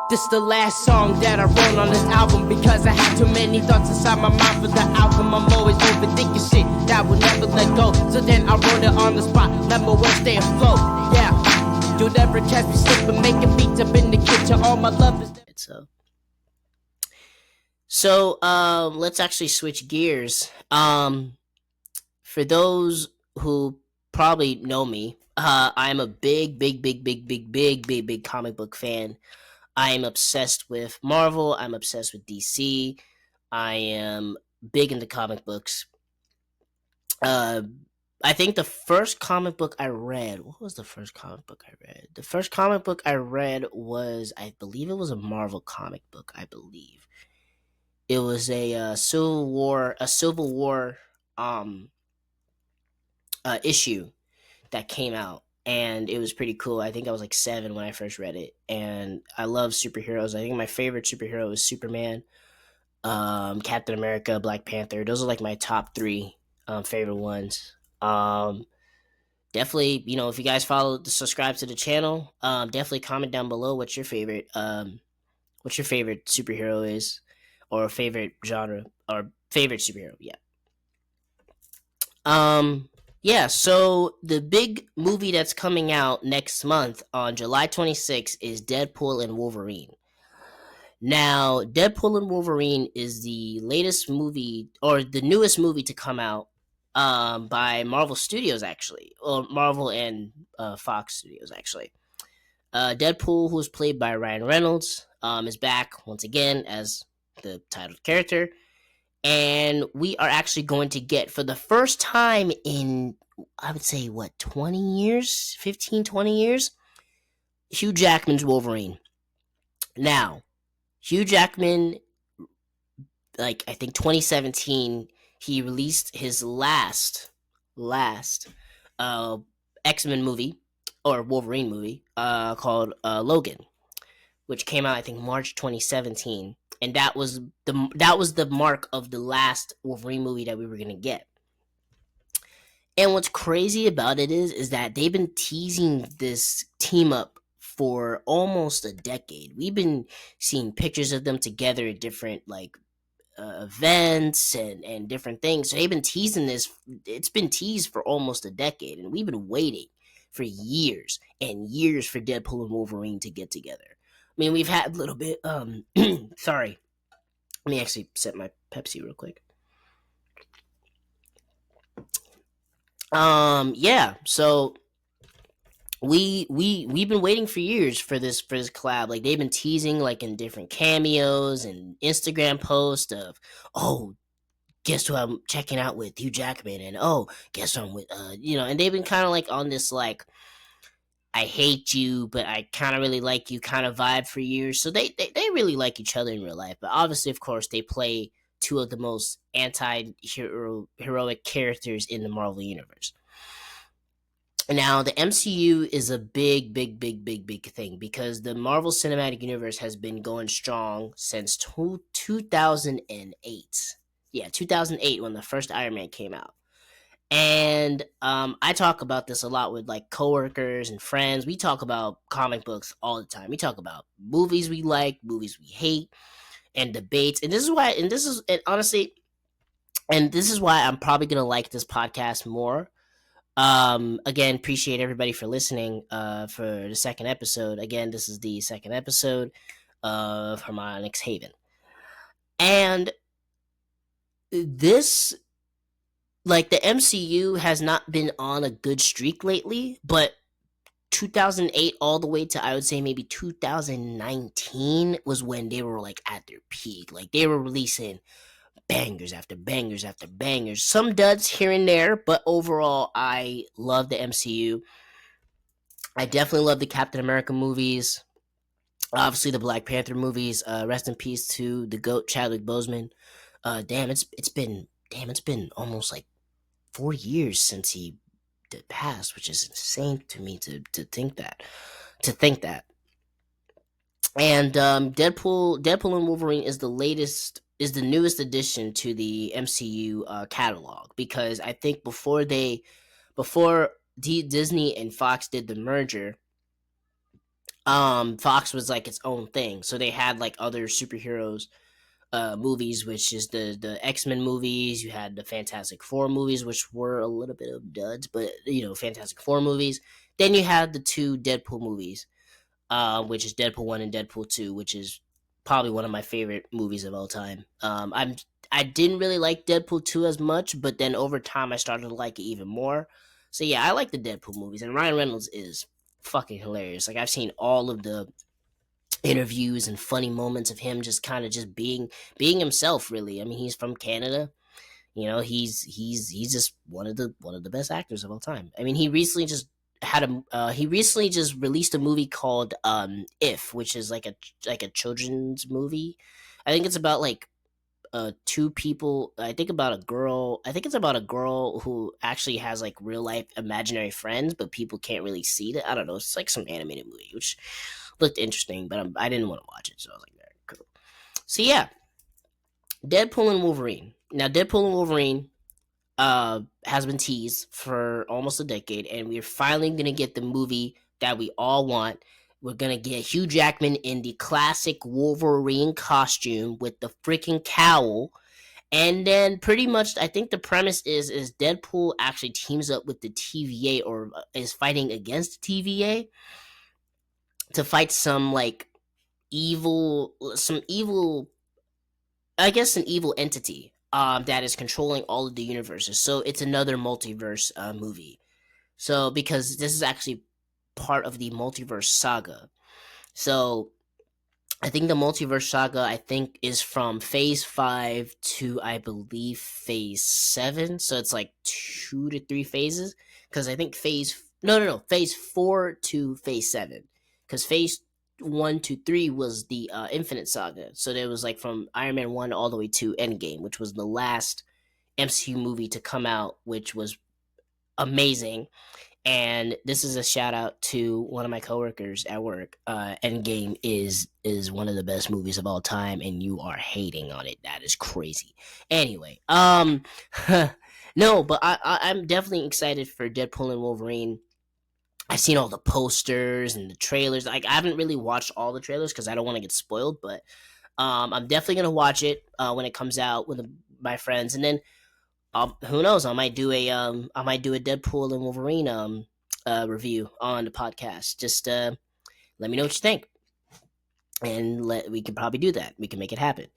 This the last song that I wrote on this album, because I had too many thoughts inside my mind for the outcome. I'm always overthinking shit that will never let go. So then I wrote it on the spot, let my words stay afloat. Yeah, you'll never catch me slipping, making beats up in the kitchen. All my love is So let's actually switch gears. For those who probably know me, I'm a big comic book fan. I am obsessed with Marvel. I'm obsessed with DC. I am big into comic books. I think the first comic book I read, what was the first comic book I read? The first comic book I read was, I believe it was a Marvel comic book, I believe. It was a Civil War issue that came out, and it was pretty cool. I think I was like 7 when I first read it, and I love superheroes. I think my favorite superhero is Superman, Captain America, Black Panther. Those are like my top 3 favorite ones. Definitely, if you guys subscribe to the channel, definitely comment down below what your favorite superhero is, or favorite genre, or favorite superhero. Yeah, so the big movie that's coming out next month on July 26th is Deadpool and Wolverine. Now, Deadpool and Wolverine is the latest movie, or the newest movie to come out by Marvel Studios, actually. Or Marvel and Fox Studios, actually. Deadpool, who is played by Ryan Reynolds, is back once again as the titled character. And we are actually going to get, for the first time in, I would say, 20 years? 15, 20 years? Hugh Jackman's Wolverine. Now, Hugh Jackman, I think 2017, he released his last X-Men movie, or Wolverine movie, called Logan, which came out, I think, March 2017. And that was the mark of the last Wolverine movie that we were going to get. And what's crazy about it is that they've been teasing this team up for almost a decade. We've been seeing pictures of them together at different events and different things. So they've been teasing this. It's been teased for almost a decade, and we've been waiting for years and years for Deadpool and Wolverine to get together. I mean, we've had a little bit, sorry. Let me actually sip my Pepsi real quick. Yeah, so we've been waiting for years for this collab. Like, they've been teasing, in different cameos and Instagram posts of, oh, guess who I'm checking out with, Hugh Jackman, and oh, guess who I'm with, and they've been kind of on this I hate you, but I kind of really like you kind of vibe for years. So they really like each other in real life. But obviously, of course, they play 2 of the most heroic characters in the Marvel Universe. Now, the MCU is a big thing, because the Marvel Cinematic Universe has been going strong since 2008. Yeah, 2008, when the first Iron Man came out. And I talk about this a lot with coworkers and friends. We talk about comic books all the time. We talk about movies we like, movies we hate, and debates. And this is why I'm probably gonna like this podcast more. Again, appreciate everybody for listening for the second episode. Again, this is the second episode of Harmonix Haven. And this, the MCU has not been on a good streak lately, but 2008 all the way to, I would say, maybe 2019 was when they were at their peak. They were releasing bangers after bangers after bangers. Some duds here and there, but overall, I love the MCU. I definitely love the Captain America movies. Obviously, the Black Panther movies. Rest in peace to the GOAT, Chadwick Boseman. It's been almost 4 years since he passed, which is insane to me to think that. And Deadpool and Wolverine is the newest addition to the MCU catalog, because I think before Disney and Fox did the merger, Fox was like its own thing. So they had like other superheroes movies, which is the X-Men movies. You had the Fantastic Four movies, which were a little bit of duds, but Fantastic Four movies. Then you had the two Deadpool movies, which is Deadpool 1 and Deadpool 2, which is probably one of my favorite movies of all time. I didn't really like Deadpool 2 as much, but then over time I started to like it even more. So yeah, I like the Deadpool movies, and Ryan Reynolds is fucking hilarious. Like, I've seen all of the interviews and funny moments of him just kind of just being himself, really. I mean, he's from Canada. He's just one of the best actors of all time. I mean, he recently just released a movie called If, which is like a children's movie. I think it's about like two people. I think it's about a girl who actually has like real life imaginary friends, but people can't really see that. I don't know. It's like some animated movie, which looked interesting, but I didn't want to watch it, so I was like, "All right, cool." So yeah, Deadpool and Wolverine. Now, Deadpool and Wolverine has been teased for almost a decade, and we're finally gonna get the movie that we all want. We're gonna get Hugh Jackman in the classic Wolverine costume with the freaking cowl. And then pretty much, I think the premise is Deadpool actually teams up with the TVA, or is fighting against the TVA to fight some evil, I guess, an evil entity that is controlling all of the universes. So it's another multiverse movie. So because this is actually part of the multiverse saga. So I think the multiverse saga, I think, is from phase 5 to, I believe, phase 7. So it's like 2 to 3 phases. Because I think phase 4 to phase 7. Because phase 1 to 3 was the Infinite Saga. So there was like from Iron Man 1 all the way to Endgame, which was the last MCU movie to come out, which was amazing. And this is a shout out to one of my coworkers at work. Endgame is one of the best movies of all time, and you are hating on it. That is crazy. Anyway, no, but I'm definitely excited for Deadpool and Wolverine. I've seen all the posters and the trailers. Like, I haven't really watched all the trailers because I don't want to get spoiled, but I'm definitely gonna watch it when it comes out with my friends, and then who knows? I might do a Deadpool and Wolverine review on the podcast. Just let me know what you think, and we can probably do that. We can make it happen.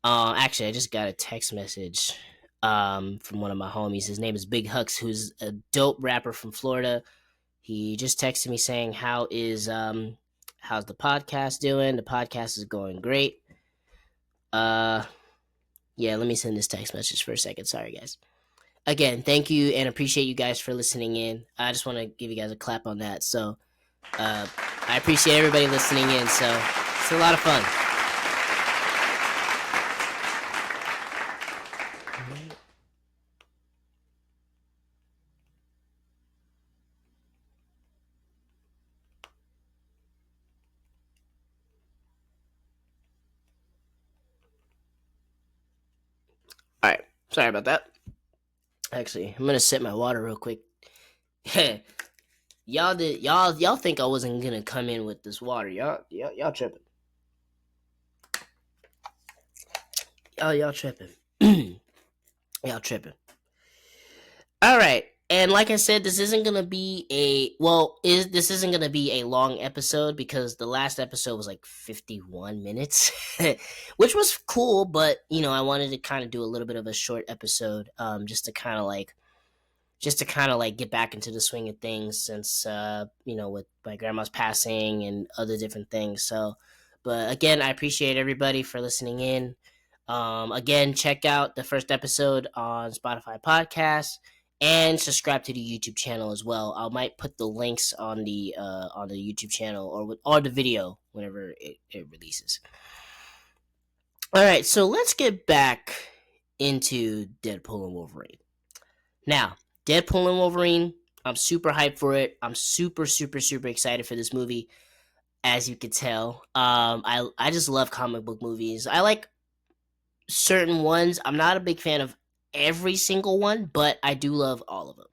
Actually, I just got a text message from one of my homies. His name is Big Hux, who's a dope rapper from Florida. He just texted me saying, how's the podcast doing? The podcast is going great. Yeah, let me send this text message for a second. Sorry, guys. Again, thank you and appreciate you guys for listening in. I just want to give you guys a clap on that. So, I appreciate everybody listening in. So, it's a lot of fun. All right, sorry about that. Actually, I'm gonna sip my water real quick. Y'all think I wasn't gonna come in with this water? Y'all tripping? Y'all tripping? Y'all tripping? All right. And like I said, this isn't gonna be this isn't gonna be a long episode because the last episode was like 51 minutes, which was cool. But I wanted to kind of do a little bit of a short episode, just to kind of like get back into the swing of things since with my grandma's passing and other different things. So, but again, I appreciate everybody for listening in. Again, check out the first episode on Spotify Podcasts and subscribe to the YouTube channel as well. I might put the links on the YouTube channel or the video whenever it releases. All right, so let's get back into Deadpool and Wolverine. Now, Deadpool and Wolverine, I'm super hyped for it. I'm super, super, super excited for this movie, as you can tell. I just love comic book movies. I like certain ones. I'm not a big fan of every single one, but I do love all of them.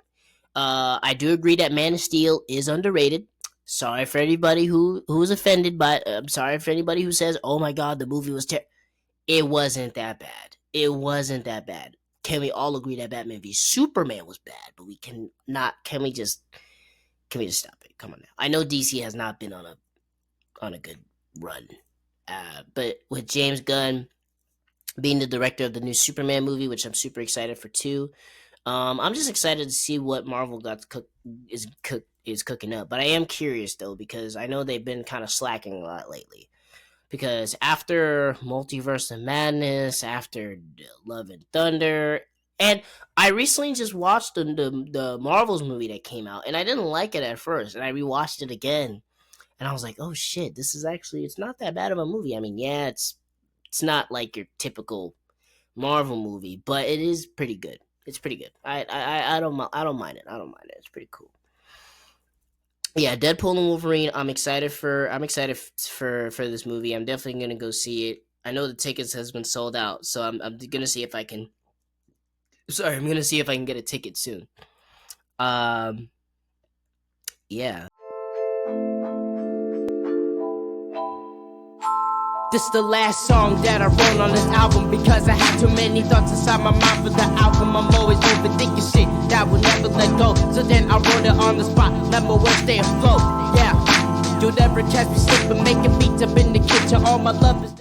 I do agree that Man of Steel is underrated. Sorry for anybody who was offended by. I'm sorry for anybody who says, "Oh my God, the movie was terrible." It wasn't that bad. It wasn't that bad. Can we all agree that Batman v Superman was bad? But we can not. Can we just stop it? Come on now. I know DC has not been on a good run, but with James Gunn being the director of the new Superman movie, which I'm super excited for too. I'm just excited to see what Marvel is cooking up. But I am curious though, because I know they've been kind of slacking a lot lately. Because after Multiverse of Madness, after Love and Thunder, and I recently just watched the Marvels movie that came out, and I didn't like it at first, and I rewatched it again, and I was like, oh shit, this is actually, it's not that bad of a movie. I mean, yeah, it's not like your typical Marvel movie, but it is pretty good. It's pretty good. I don't mind it. I don't mind it. It's pretty cool. Yeah, Deadpool and Wolverine. I'm excited for this movie. I'm definitely gonna go see it. I know the tickets has been sold out, so I'm gonna see if I can. Sorry, I'm gonna see if I can get a ticket soon. Yeah. This the last song that I wrote on this album because I had too many thoughts inside my mind for the outcome. I'm always overthinking shit that would never let go. So then I wrote it on the spot, let my words stay afloat. Yeah, you'll never catch me slipping, making beats up in the kitchen. All my love is